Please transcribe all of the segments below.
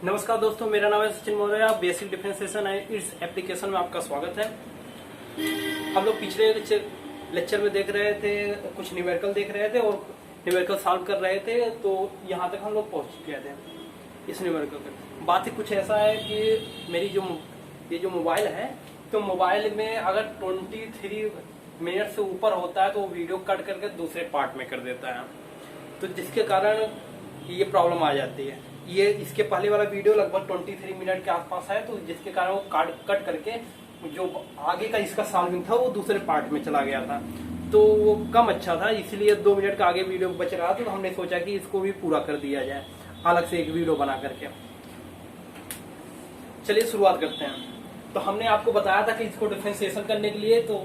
नमस्कार दोस्तों, मेरा नाम है सचिन मौर्य। बेसिक डिफरेंशिएशन है इस एप्लीकेशन में आपका स्वागत है। हम लोग पिछले लेक्चर में देख रहे थे, कुछ न्यूमेरिकल देख रहे थे और न्यूमेरिकल सॉल्व कर रहे थे। तो यहाँ तक हम लोग पहुँच गए थे इस न्यूमेरिकल पे। बात ही कुछ ऐसा है कि मेरी ये जो मोबाइल है, तो मोबाइल में अगर 23 मिनट से ऊपर होता है तो वीडियो कट करके दूसरे पार्ट में कर देता है, तो जिसके कारण ये प्रॉब्लम आ जाती है। ये इसके पहले वाला वीडियो लगभग 23 मिनट के आसपास है, तो जिसके कारण वो कट करके जो आगे का इसका सॉल्विंग था वो दूसरे पार्ट में चला गया था, तो वो कम अच्छा था। इसलिए 2 मिनट का आगे वीडियो बच रहा था, तो हमने सोचा कि इसको भी पूरा कर दिया जाए अलग से एक वीडियो बना करके। चलिए शुरुआत करते हैं। तो हमने आपको बताया था कि इसको डिफरेंशिएशन करने के लिए तो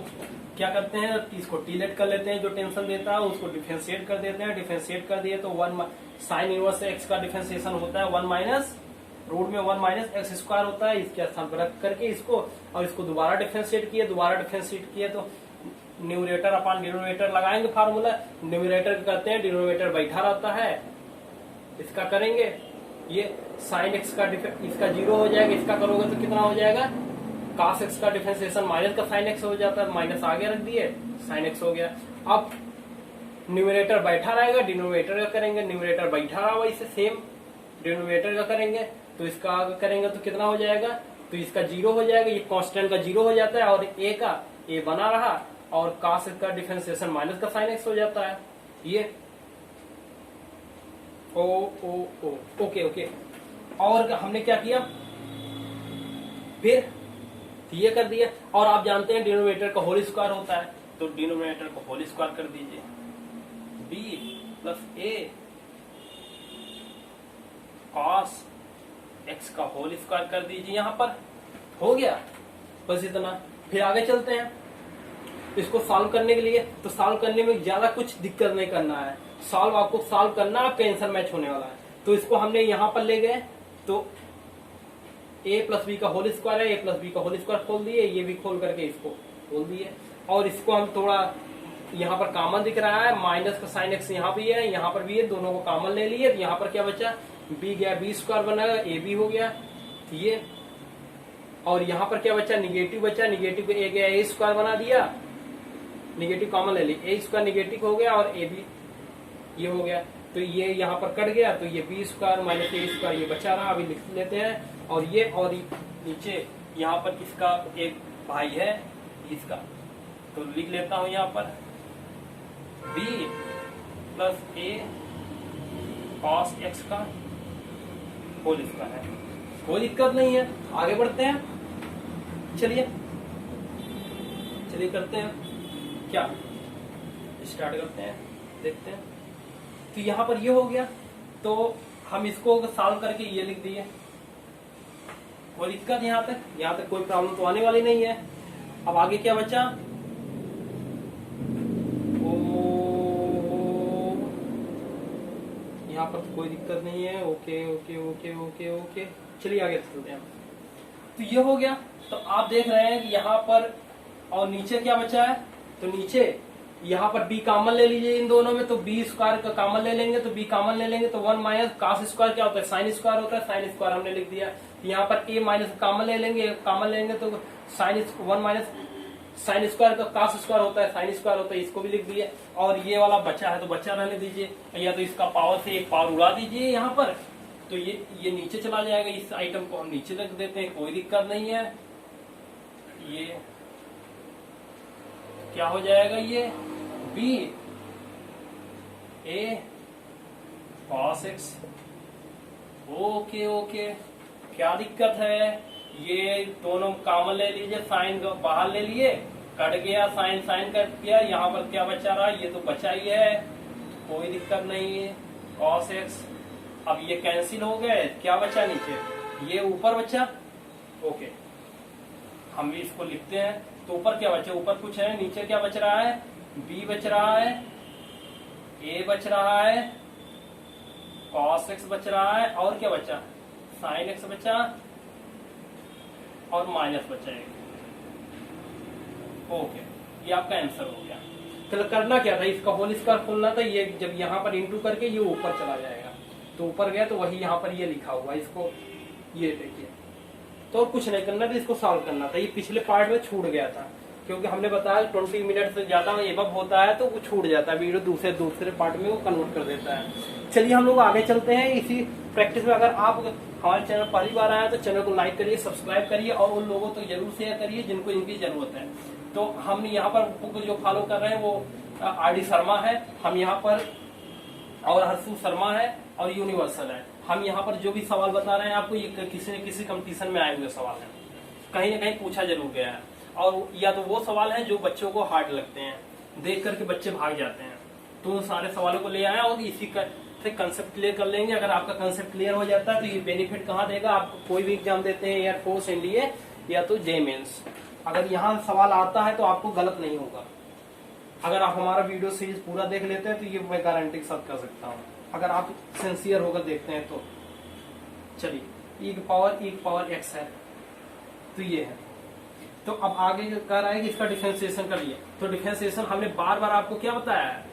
क्या करते हैं, इसको टीलेट कर लेते हैं, जो टेंशन देता है उसको डिफरेंशिएट कर देते हैं। डिफरेंशिएट कर दिए तो 1 साइन इनवर्स एक्स का डिफरेंशिएशन होता है 1 माइनस रूट में 1 माइनस एक्स स्क्वायर होता है। इसके स्थान पर रख करके इसको और इसको दोबारा डिफरेंशिएट किए तो न्यूमरेटर अपॉन डिनोमिनेटर लगाएंगे फार्मूला। न्यूमरेटर करते हैं, डिनोमिनेटर बैठा रहता है, इसका करेंगे ये साइन एक्स का इसका 0 हो जाएगा। इसका करोगे तो कितना हो जाएगा, cos x का डिफरेंशिएशन माइनस का साइन x हो जाता है, माइनस आगे रख दिए साइन x हो गया। अब न्यूमरेटर बैठा रहेगा, डिनोमिनेटर का करेंगे, न्यूमरेटर बैठा रहा हुआ इसे सेम डिनोमिनेटर का करेंगे तो इसका आगे करेंगे तो कितना हो जाएगा, तो इसका 0 हो जाएगा। ये कांस्टेंट का 0 हो जाता है और a का a बना रहा और cos x का डिफरेंशिएशन माइनस का साइन x हो जाता है। ये ओ ओ ओ ओके ओके। और हमने क्या किया फिर ये कर दिया। और आप जानते हैं डिनोमिनेटर का होल स्क्वायर होता है, तो डिनोमिनेटर को होल स्क्वायर कर दीजिए, b plus a cos x का होल स्क्वायर कर दीजिए। यहां पर हो गया, बस इतना। फिर आगे चलते हैं इसको सॉल्व करने के लिए। तो सॉल्व करने में ज्यादा कुछ दिक्कत नहीं करना है, सॉल्व आपको सॉल्व करना, आपका आंसर मैच होने वाला है। तो इसको हमने यहां पर ले गए तो a प्लस बी का होल स्क्वायर है, a प्लस बी का होल स्क्वायर खोल दिए, ये भी खोल करके इसको खोल दिए। और इसको हम थोड़ा यहाँ पर कॉमन दिख रहा है, माइनस का साइन एक्स यहाँ भी है, यहाँ पर भी है, दोनों को कॉमन ले लिए। तो यहाँ पर क्या बचा, b गया b स्क्वायर बना, a भी हो गया ये। और यहाँ पर क्या बचा, निगेटिव बचा, निगेटिव को a गया a स्क्वायर बना दिया, निगेटिव कॉमन ले ली, a स्क्वायर निगेटिव हो गया और a भी ये हो गया। तो ये यहाँ पर कट गया, तो ये b square minus a square ये बचा रहा। अभी लिख लेते हैं। और ये और नीचे यहाँ पर किसका एक भाई है इसका, तो लिख लेता हूं यहाँ पर b plus a cos x का होल स्क्वायर है। कोई दिक्कत नहीं है, आगे बढ़ते हैं। चलिए करते हैं क्या, स्टार्ट करते हैं, देखते हैं। तो यहाँ पर ये हो गया, तो हम इसको सॉल्व करके ये लिख दिए। कोई दिक्कत यहाँ तक कोई प्रॉब्लम तो आने वाली नहीं है। अब आगे क्या बचा, यहाँ पर कोई दिक्कत नहीं है। Okay okay okay okay okay, चलिए आगे चलते हैं। तो ये हो गया। तो आप देख रहे हैं कि यहाँ पर और नीचे क्या बचा है, तो नीचे यहाँ पर b कॉमन ले लीजिए इन दोनों में, तो b स्क्वायर का कॉमन ले लेंगे, तो b कॉमन ले लेंगे तो 1 माइनस cos स्क्वायर क्या होता है, साइन स्क्वायर होता है, साइन स्क्वायर हमने लिख दिया। यहाँ पर a माइनस कॉमन ले लेंगे, कॉमन लेंगे तो साइन 1 माइनस साइन स्क्वायर का cos स्क्वायर होता है, साइन स्क्वायर होता है, इसको भी लिख दिए। और ये वाला बचा है तो बचा रहने दीजिए, या तो इसका पावर से एक पावर उड़ा दीजिए यहाँ पर, तो ये नीचे चला जाएगा। इस आइटम को हम नीचे रख देते हैं, कोई दिक्कत नहीं है। ये क्या हो जाएगा, ये b a cos x। Okay okay, क्या दिक्कत है, ये दोनों कॉमन ले लीजिए, साइन को बाहर ले लिए, कट गया, साइन साइन कट गया। यहाँ पर क्या बचा रहा, ये तो बचा ही है, कोई दिक्कत नहीं है, cos x। अब ये कैंसिल हो गए, क्या बचा नीचे, ये ऊपर बचा। ओके, हम भी इसको लिखते हैं। तो ऊपर क्या बचा, ऊपर कुछ है, नीचे क्या बच रहा है, b बच रहा है, a बच रहा है, cos x बच रहा है, और क्या बचा, sin x बचा और माइनस बचा एक। ओके, ये आपका आंसर हो गया। तो करना क्या था, इसका होल स्क्वायर खोलना था। ये जब यहाँ पर इंटू करके ये ऊपर चला जाएगा, तो ऊपर गया तो वही यहाँ पर ये लिखा हुआ, इसको ये देखिए, तो कुछ नहीं करना था, इसको सॉल्व करना था। ये पिछले पार्ट में छूट गया था, क्योंकि हमने बताया 20 मिनट से ज्यादा एबव होता है तो वो छूट जाता है, वीडियो दूसरे पार्ट में वो कन्वर्ट कर देता है। चलिए हम लोग आगे चलते हैं इसी प्रैक्टिस में। अगर आप हमारे चैनल पहली बार आए तो चैनल को लाइक करिए, सब्सक्राइब करिए और उन लोगों तक जरूर शेयर करिए जिनको इनकी जरूरत है। तो हम यहाँ पर जो फॉलो कर रहे हैं वो आर डी शर्मा है, हम यहाँ पर, और हर्षु शर्मा है और यूनिवर्सल है। हम यहाँ पर जो भी सवाल बता रहे हैं आपको, ये किसी न किसी कंपटीशन में आए हुए सवाल है, कहीं न कहीं पूछा जरूर गया है। और या तो वो सवाल है जो बच्चों को हार्ड लगते हैं, देख करके बच्चे भाग जाते हैं, तो उन सारे सवालों को ले आए और इसी का से कंसेप्ट क्लियर कर लेंगे। अगर आपका कंसेप्ट क्लियर हो जाता है तो ये बेनिफिट कहाँ देगा, आप कोई भी एग्जाम देते हैं, एयरफोर्स, एनडीए या तो जे मेंस, अगर यहाँ सवाल आता है तो आपको गलत नहीं होगा। अगर आप हमारा वीडियो सीरीज पूरा देख लेते हैं तो ये मैं गारंटी के साथ कर सकता हूँ, अगर आप सिंसियर होकर देखते हैं तो। चलिए e पावर x है, तो ये है। तो अब आगे कह रहा है कि इसका डिफरेंशिएशन करिए, तो डिफरेंशिएशन हमने बार बार आपको क्या बताया है,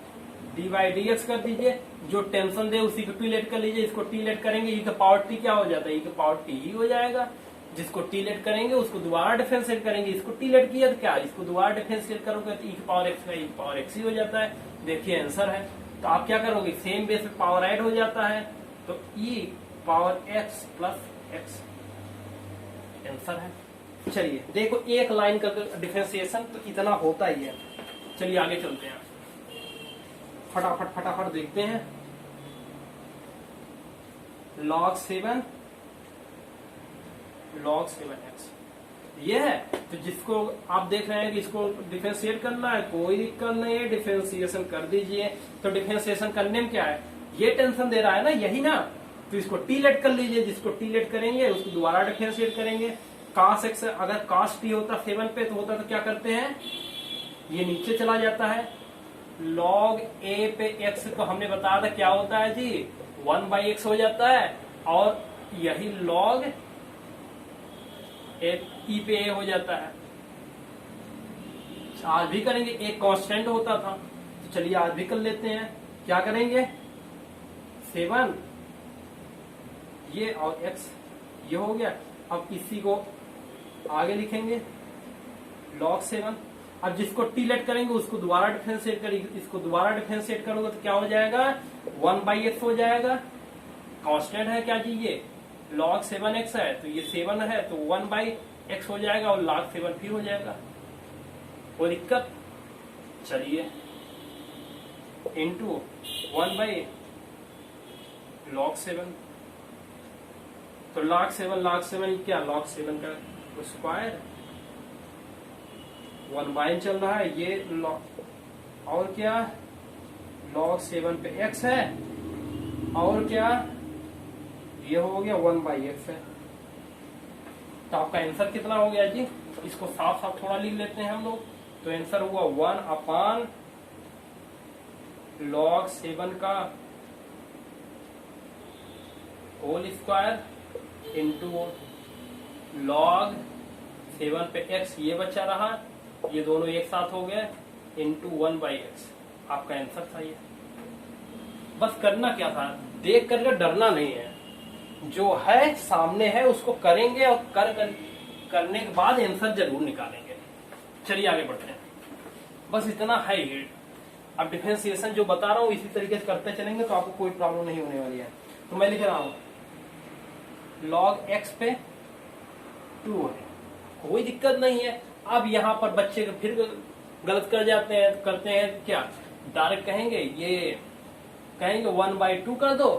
dy/dx कर दीजिए, जो टेंशन दे उसी को टी लेट कर लीजिए, इसको टी लेट करेंगे e का पावर t क्या हो जाता है, e का पावर t ही हो जाएगा। जिसको टी लेट करेंगे उसको दोबारा डिफरेंशिएट करेंगे, इसको टी लेट किया तो क्या, इसको दोबारा डिफरेंशिएट करोगे तो e की पावर x का e की पावर x ही हो जाता है। देखिए आंसर है। तो आप क्या करोगे, सेम बेस पे पावर ऐड हो जाता है, तो e power x plus x answer है। चलिए देखो, एक लाइन का डिफरेंशिएशन तो इतना होता ही है। चलिए आगे चलते हैं, फटाफट देखते हैं। log 7x ये है। तो जिसको आप देख रहे हैं कि इसको डिफरेंशिएट करना है, कोई दिक्कत नहीं है, डिफरेंशिएशन कर दीजिए। तो डिफरेंशिएशन करने में क्या है, ये टेंशन दे रहा है ना, यही ना, तो इसको टी लेट कर लीजिए, जिसको टी लेट करेंगे उसको दोबारा डिफरेंशिएट करेंगे। cos x, अगर cos t होता 7 पे तो होता तो क्या करते हैं, ये नीचे चला जाता है। log a पे x को हमने बताया था क्या होता है जी, 1/x हो जाता है, और यही log e पे a हो जाता है। आज भी करेंगे, एक कांस्टेंट होता था, तो चलिए आज भी कर लेते हैं। क्या करेंगे, 7 ये और x ये हो गया। अब इसी को आगे लिखेंगे log 7। अब जिसको टी लेट करेंगे उसको दोबारा डिफरेंशिएट करेंगे, इसको दोबारा डिफरेंशिएट करोगे तो क्या हो जाएगा, 1/x हो जाएगा। कांस्टेंट है क्या जी, ये log 7x है, तो ये 7 है तो 1/x हो जाएगा, और log 7 फिर हो जाएगा। कोई दिक्कत, चलिए इंटू 1/log 7, तो log 7 क्या, log 7 का स्क्वायर 1/, चल रहा है ये log, और क्या log 7 पे x है, और क्या ये हो गया 1/x है। तो आपका आंसर कितना हो गया जी, इसको साफ साफ थोड़ा लिख लेते हैं हम लोग। तो आंसर हुआ 1/log 7 का होल स्क्वायर इंटू log 7 पे x ये बचा रहा, ये दोनों एक साथ हो गए, इंटू 1/x। आपका आंसर था ये। बस करना क्या था, देख कर डरना नहीं है, जो है सामने है उसको करेंगे, और करने के बाद आंसर जरूर निकालेंगे। चलिए आगे बढ़ते हैं, बस इतना है ही। अब डिफरेंशिएशन जो बता रहा हूँ इसी तरीके से करते चलेंगे तो आपको कोई प्रॉब्लम नहीं होने वाली है। तो मैं लिख रहा हूँ log x पे 2 है, कोई दिक्कत नहीं है। अब यहाँ पर बच्चे फिर गलत कर जाते हैं, करते हैं क्या, डायरेक्ट कहेंगे 1/2 कर दो।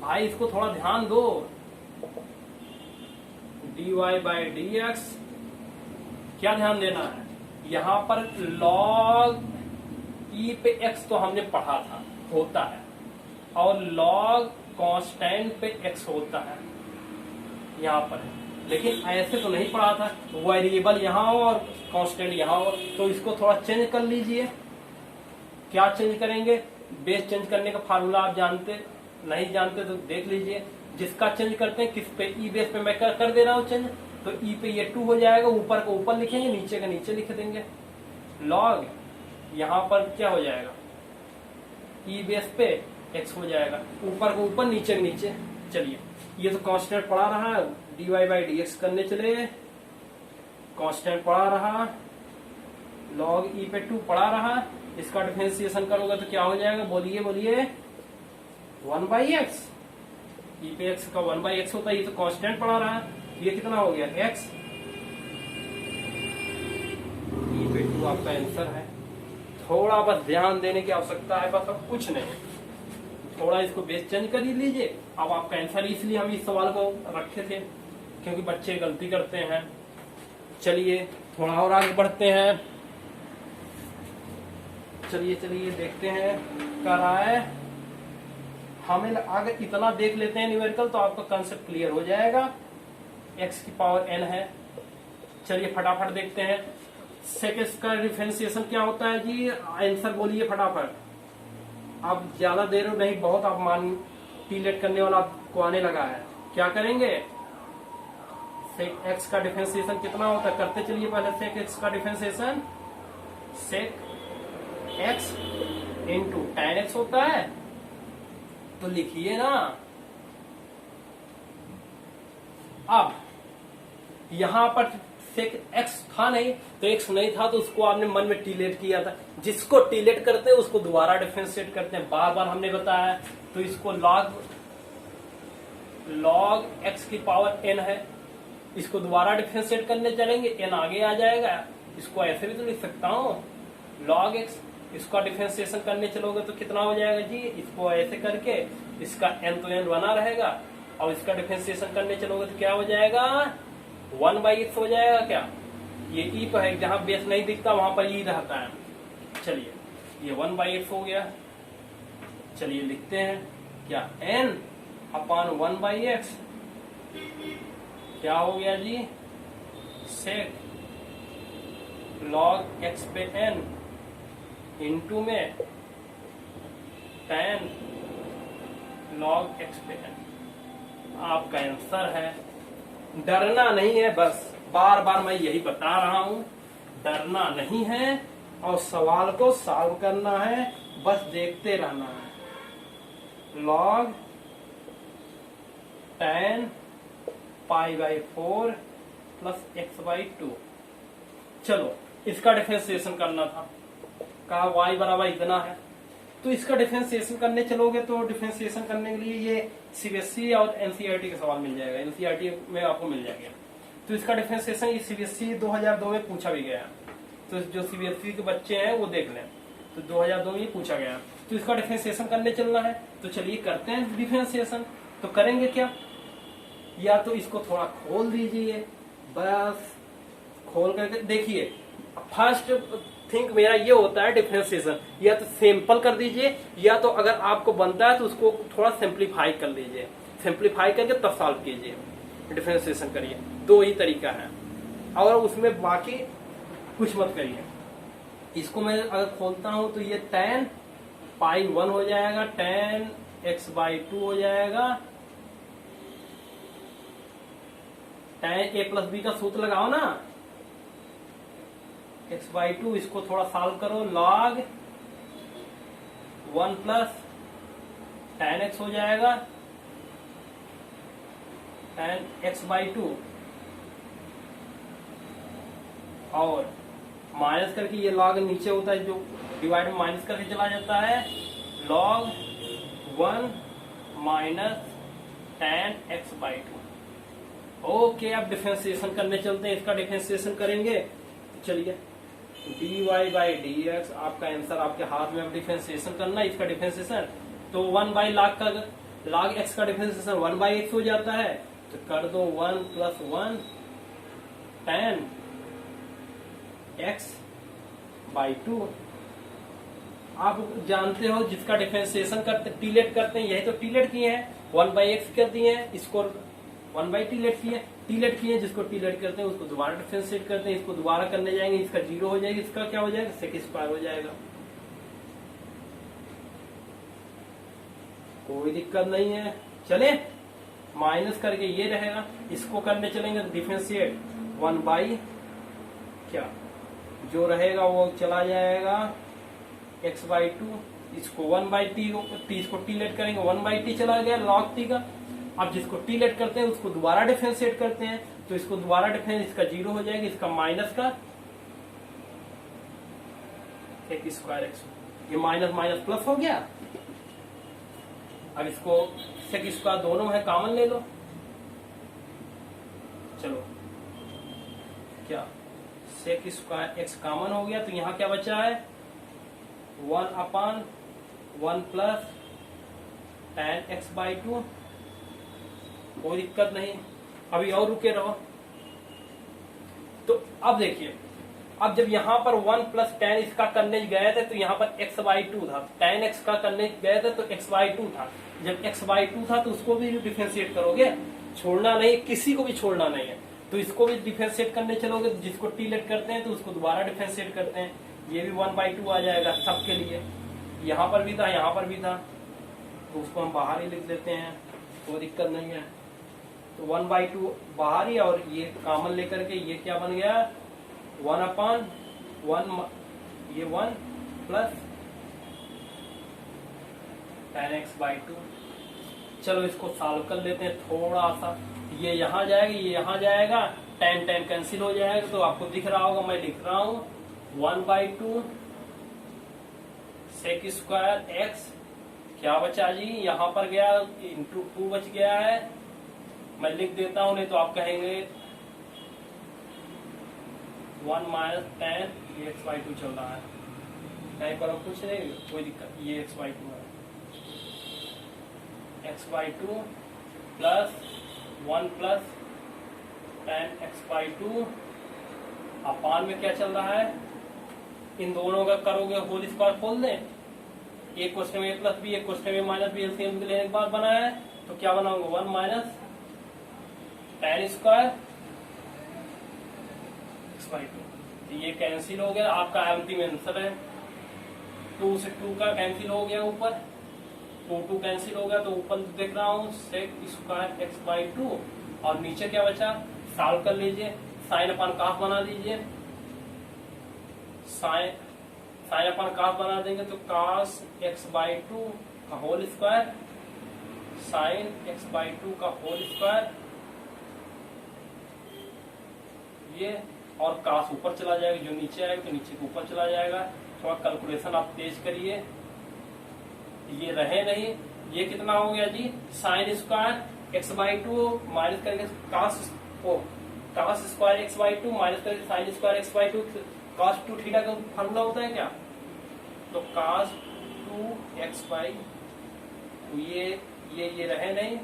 भाई इसको थोड़ा ध्यान दो, dy/dx क्या ध्यान देना है, यहाँ पर log e पे x तो हमने पढ़ा था होता है, और log कांस्टेंट पे x होता है यहाँ पर है, लेकिन ऐसे तो नहीं पढ़ा था, वेरिएबल यहाँ हो और कांस्टेंट यहाँ हो। तो इसको थोड़ा चेंज कर लीजिए। क्या चेंज करेंगे, बेस चेंज करने का फार्मूला आप नहीं जानते तो देख लीजिए। जिसका चेंज करते हैं किस पे, ई बेस पे मैं कर दे रहा हूँ चेंज, तो ई पे ये 2 हो जाएगा, ऊपर का ऊपर लिखेंगे, नीचे का नीचे लिख देंगे। लॉग यहाँ पर क्या हो जाएगा, ई बेस पे x हो जाएगा, ऊपर का ऊपर नीचे का नीचे। चलिए ये तो कांस्टेंट पड़ा रहा, dy बाई डी एक्स करने चले, कांस्टेंट पड़ा रहा, log e पे 2 पड़ा रहा, इसका डिफरेंशिएशन करोगे तो क्या हो जाएगा, बोलिए बोलिए, 1 बाई एक्स, ई पे एक्स का 1 बाई एक्स होता है, ये तो कांस्टेंट पड़ा रहा, ये कितना हो गया x, ई पे 2 आपका आंसर है। थोड़ा बस ध्यान देने की आवश्यकता है, बस अब कुछ नहीं, थोड़ा इसको बेस चेंज कर ही लीजिए। अब आपका आंसर, इसलिए हम इस सवाल को रखे थे क्योंकि बच्चे गलती करते हैं। चलिए थोड़ा और आगे बढ़ते हैं, चलिए चलिए देखते हैं क्या रहा है। हमें अगर इतना देख लेते हैं न्यूमेरिकल तो आपका कंसेप्ट क्लियर हो जाएगा। x की पावर n है। चलिए फटाफट देखते हैं सेक का डिफरेंशिएशन क्या होता है जी, आंसर बोलिए फटाफट। अब ज्यादा देर नहीं, बहुत आप मान पीलेट करने वाला आपको आने लगा है। क्या करेंगे, सेक x का डिफरेंशिएशन कितना होता है, करते चलिए पहले सेक x का डिफरेंशिएशन, सेक x इंटू tan x होता है, तो लिखिए ना। अब यहां पर सेक x था नहीं, तो x नहीं था तो उसको आपने मन में टीलेट किया था। जिसको टीलेट करते हैं उसको दोबारा डिफरेंशिएट करते हैं, बार बार हमने बताया। तो इसको log x की पावर n है, इसको दोबारा डिफरेंशिएट करने चलेंगे, n आगे आ जाएगा। इसको ऐसे भी तो लिख सकता हूं, log x, इसका डिफरेंशिएशन करने चलोगे तो कितना हो जाएगा जी, इसको ऐसे करके इसका n तो n बना रहेगा, और इसका डिफरेंशिएशन करने चलोगे तो क्या हो जाएगा, 1 बाई एक्स हो जाएगा। क्या ये ई पर है, जहां बेस नहीं दिखता वहां पर ई रहता है। चलिए ये 1 बाई एक्स हो गया। चलिए लिखते हैं क्या, n अपॉन 1 बाई एक्स क्या हो गया जी, सेक log x पे n इंटू में tan log x पे n, आपका आंसर है। डरना नहीं है, बस बार बार मैं यही बता रहा हूं, डरना नहीं है और सवाल को सॉल्व करना है, बस देखते रहना है। log tan pi by 4 plus x by 2। चलो इसका डिफरेंशिएशन करना था, कहा y बराबर इतना है, तो इसका डिफरेंशिएशन करने चलोगे तो डिफरेंशिएशन करने के लिए ये सीबीएसई और एनसीईआरटी का सवाल मिल जाएगा, एनसीईआरटी में आपको मिल जाएगा। तो इसका डिफरेंशिएशन ये सीबीएसई 2002 में पूछा भी गया, तो जो सीबीएसई के बच्चे हैं वो देख लें, तो 2002 में पूछा गया। तो इसका डिफरेंशिएशन करने चलना है, तो चलिए करते हैं डिफरेंशिएशन। तो करेंगे क्या, या तो इसको थोड़ा खोल दीजिए, बस खोल करके देखिए। फर्स्ट थिंक मेरा ये होता है डिफरेंशिएशन, या तो सिंपल कर दीजिए, या तो अगर आपको बनता है तो उसको थोड़ा सिंप्लीफाई कर लीजिए, सिंप्लीफाई करके तब सॉल्व कीजिए, डिफरेंशिएशन करिए। दो ही तरीका है, और उसमें बाकी कुछ मत करिए। इसको मैं अगर खोलता हूं तो ये tan पाई 1 हो जाएगा, tan x बाई 2 हो जाएगा, tan a प्लस बी का सूत्र लगाओ ना, x बाई 2, इसको थोड़ा सॉल्व करो, log 1 प्लस tan x हो जाएगा, tan x बाई 2, और माइनस करके ये log नीचे होता है, जो डिवाइड में माइनस करके चला जाता है, log 1 minus tan x by 2। Okay, अब डिफरेंशिएशन करने चलते हैं, इसका डिफरेंशिएशन करेंगे। चलिए dy बाई डी एक्स, आपका आंसर आपके हाथ में, अब डिफरेंशिएशन करना है इसका डिफरेंशिएशन। तो 1 बाई log का log x का डिफरेंशिएशन 1 बाई एक्स हो जाता है, तो कर दो 1 प्लस 1 tan x बाई 2। आप जानते हो जिसका डिफरेंशिएशन करते टीलेट करते हैं, यही तो टीलेट किए हैं, 1 बाई एक्स कर दिए हैं, इसको 1 बाई टीलेट किए, जिसको टीलेट करते हैं उसको दोबारा डिफरेंशिएट करते हैं, इसको दोबारा करने जाएंगे, इसका 0 हो जाएगा, इसका क्या हो जाएगा, सेक स्क्वायर हो जाएगा। कोई दिक्कत नहीं है। चले माइनस करके ये रहेगा, इसको करने चलेंगे डिफरेंशिएट 1 बाई क्या जो रहेगा वो चला जाएगा x बाई 2, इसको 1 बाई टी इसको टी लेट करेंगे, 1 बाई टी चला गया log t का, अब जिसको टी लेट करते हैं उसको दोबारा डिफरेंशिएट करते हैं, तो इसको दोबारा डिफरेंस, इसका 0 हो जाएगा, इसका माइनस का एक स्क्वायर एक्स, ये माइनस माइनस प्लस हो गया। अब इसको सेक स्क्वायर दोनों है कॉमन ले लो, चलो क्या सेक स्क्वायर एक्स कॉमन हो गया, तो यहां क्या बचा है 1/1 प्लस tan x/2, कोई दिक्कत नहीं। अभी और रुके रहो। तो अब देखिए, अब जब यहां पर 1 प्लस tan इसका करने गए थे तो यहां पर x/2 था, tan x का करने गए थे तो x/2 था। जब x/2 था तो उसको भी डिफरेंशिएट करोगे, छोड़ना नहीं, किसी को भी छोड़ना नहीं है। तो इसको भी डिफरेंशिएट करने चलोगे, तो जिसको टी लेट करते हैं तो उसको दोबारा डिफरेंशिएट करते हैं, ये भी 1/2 आ जाएगा सबके लिए। यहाँ पर भी था, यहाँ पर भी था, तो उसको हम बाहर ही लिख देते हैं, कोई दिक्कत नहीं है। तो 1/2 बाहर ही, और ये कॉमन लेकर के ये क्या बन गया 1/1, ये 1 प्लस tan x/2। चलो इसको सॉल्व कर लेते हैं थोड़ा सा। ये यहां जाएगा, ये यहां जाएगा, tan tan कैंसिल हो जाएगा, तो आपको दिख रहा होगा मैं लिख रहा हूं 1/2 सेक स्क्वायर एक्स, क्या बचा जी, यहां पर गया इंटू 2 बच गया है, मैं लिख देता हूं, नहीं तो आप कहेंगे 1 माइनस tan, ये x/2 चल रहा है, कहीं पर कुछ नहीं, कोई दिक्कत, ये x/2 है, x/2 plus 1 plus tan x/2 अपान में क्या चल रहा है, इन दोनों का करोगे होल स्क्वायर खोल दें, एक क्वेश्चन में a प्लस बी, एक क्वेश्चन में माइनस बी, एलसीएम लेने के बाद बनाया है, तो क्या बनाऊंगा 1 माइनस tan स्क्वायर x/2, तो ये कैंसिल हो गया, आपका अंतिम आंसर है 2 से 2 का कैंसिल हो गया, ऊपर 2 कैंसिल हो गया, तो ऊपर देख रहा हूँ सेक स्क्वायर x/2, और नीचे क्या बचा, सॉल्व कर लीजिए, साइन अपन काफ बना दीजिए, साइन अपन काफ बना देंगे तो cos x/2 का होल स्क्वायर साइन x/2 का होल स्क्वायर, ये और cos ऊपर चला जाएगा, जो नीचे आएगा तो नीचे के ऊपर चला जाएगा। थोड़ा कैलकुलेशन आप तेज करिए, ये रहे नहीं, ये कितना हो गया जी, साइन स्क्वायर x/2 माइनस करके cos स्क्वायर x/2 माइनस करके sine square x/2, cos 2 theta का फॉर्मूला होता है क्या, तो cos 2x/2, ये रहे नहीं,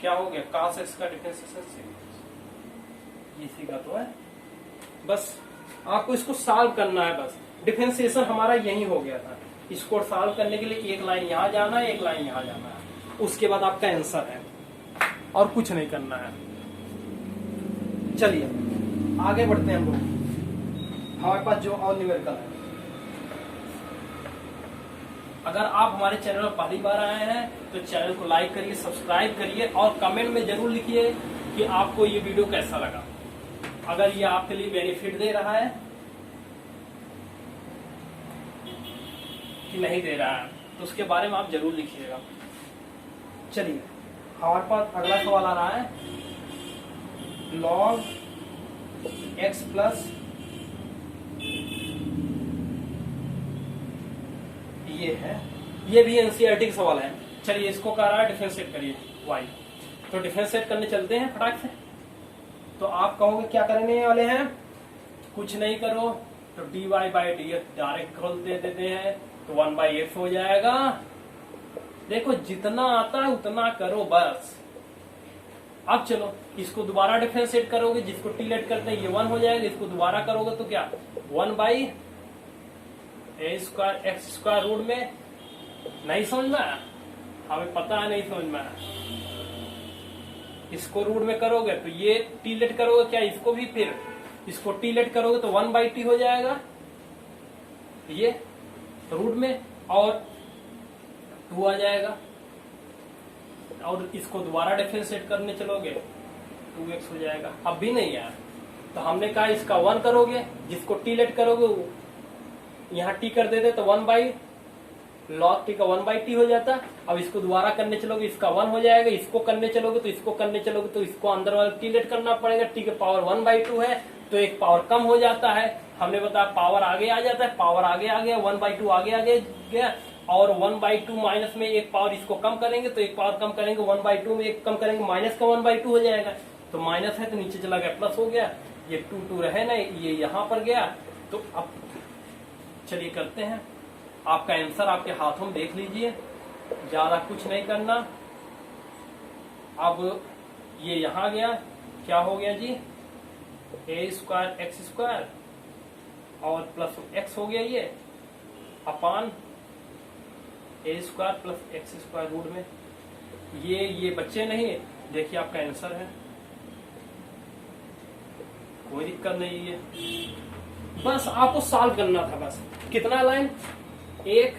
क्या हो गया cos x का डिफरेंशिएशन, इसी का तो है। बस आपको इसको सॉल्व करना है, बस डिफरेंशिएशन हमारा यही हो गया था। इसको सॉल्व करने के लिए एक लाइन यहाँ जाना है, एक लाइन यहाँ जाना है, उसके बाद आपका आंसर है, और कुछ नहीं करना है। चलिए आगे बढ़ते हैं हम लोग, हमारे पास जो और न्यूमेरिकल है। अगर आप हमारे चैनल पर पहली बार आए हैं तो चैनल को लाइक करिए, सब्सक्राइब करिए, और कमेंट में जरूर लिखिए कि आपको ये वीडियो कैसा लगा। अगर ये आपके लिए बेनिफिट दे रहा है कि नहीं दे रहा है, तो उसके बारे में आप जरूर लिखिएगा। चलिए हमारे पास अगला सवाल आ रहा है, log x प्लस ये है, ये भी एनसीईआरटी का सवाल है। चलिए इसको कह रहा है डिफरेंशिएट करिए y, तो डिफरेंशिएट करने चलते हैं फटाक से। तो आप कहोगे क्या करने वाले हैं, कुछ नहीं करो, तो dy बाई dx डायरेक्ट खोल दे देते हैं, तो 1/f हो जाएगा। देखो जितना आता है उतना करो बस। अब चलो इसको दोबारा डिफरेंशिएट करोगे, जिसको टी लेट करते हैं ये 1 हो जाएगा, इसको दोबारा करोगे तो क्या 1/a square x square root में, नहीं समझ में आया, हमें पता है नहीं समझ में आया। इसको रूट में करोगे तो ये टी लेट करोगे क्या, इसको भी फिर इसको टी लेट करोगे तो 1/t हो जाएगा, ये रूट में, और 2 आ जाएगा, और इसको दोबारा डिफरेंशिएट करने चलोगे 2x हो जाएगा। अब भी नहीं आया तो हमने कहा इसका 1 करोगे, जिसको टी लेट करोगे यहाँ टी कर देते तो 1/, log t का 1/t हो जाता है। अब इसको दोबारा करने चलोगे इसका 1 हो जाएगा, इसको करने चलोगे तो इसको करने चलोगे तो इसको अंदर वाला t लेट करना पड़ेगा, t के पावर 1/2 है तो एक पावर कम हो जाता है। हमने बताया पावर आगे आ जाता है, पावर आगे आ गया, 1/2 आगे आगे गया, और 1/2 माइनस में एक पावर इसको कम करेंगे तो एक पावर कम करेंगे, 1/2 में एक कम करेंगे, माइनस का 1/2 हो जाएगा। तो माइनस है तो नीचे चला गया प्लस हो गया, ये 2 रहे ना, ये यहाँ पर गया। तो अब चलिए करते हैं, आपका आंसर आपके हाथों में देख लीजिए, ज्यादा कुछ नहीं करना। अब ये यहाँ गया, क्या हो गया जी, a² x² और प्लस x हो गया, ये अपान a² प्लस x² रूट में, ये बच्चे नहीं, देखिए आपका आंसर है, कोई दिक्कत नहीं है। बस आपको सॉल्व करना था, बस कितना लाइन, एक,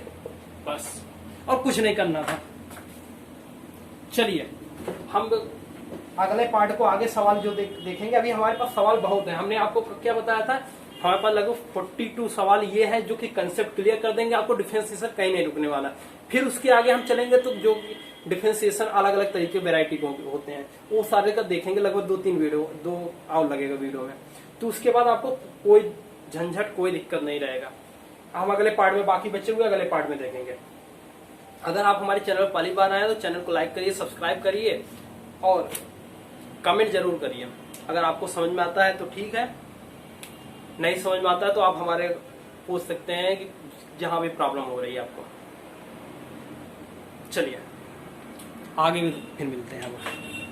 बस और कुछ नहीं करना था। चलिए हम अगले पार्ट को आगे सवाल जो देखेंगे। अभी हमारे पास सवाल बहुत है, हमने आपको क्या बताया था, हमारे पास लगभग 42 सवाल ये है जो कि कंसेप्ट क्लियर कर देंगे आपको, डिफरेंशिएशन कहीं नहीं रुकने वाला। फिर उसके आगे हम चलेंगे तो जो डिफरेंशिएशन अलग अलग तरीके वैरायटी होते हैं वो सारे का देखेंगे, लगभग 2-3 वीडियो, 2 आवर लगेगा वीडियो में। तो उसके बाद आपको कोई झंझट कोई दिक्कत नहीं रहेगा। हम अगले पार्ट में बाकी बचे हुए अगले पार्ट में देखेंगे। अगर आप हमारे चैनल पर पहली बार आए तो चैनल को लाइक करिए, सब्सक्राइब करिए और कमेंट जरूर करिए। अगर आपको समझ में आता है तो ठीक है, नहीं समझ में आता है तो आप हमारे पूछ सकते हैं कि जहां भी प्रॉब्लम हो रही है आपको। चलिए आगे भी फिर मिलते हैं हम।